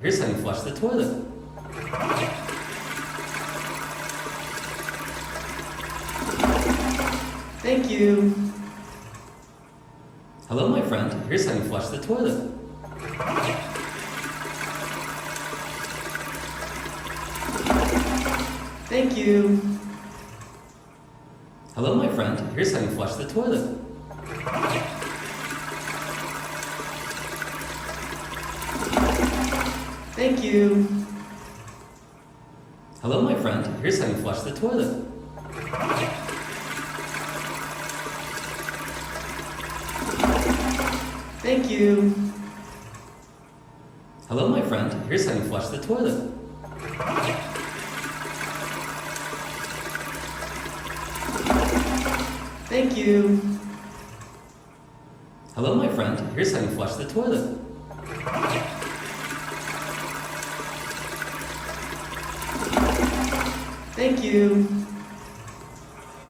Here's how you flush the toilet. Thank you. Hello, my friend. Here's how you flush the toilet. Thank you. Hello, my friend. Here's how you flush the toilet. Thank you. Hello, my friend. Here's how you flush the toilet. Thank you. Hello, my friend. Here's how you flush the toilet. Thank you. Hello, my friend. Here's how you flush the toilet. Thank you.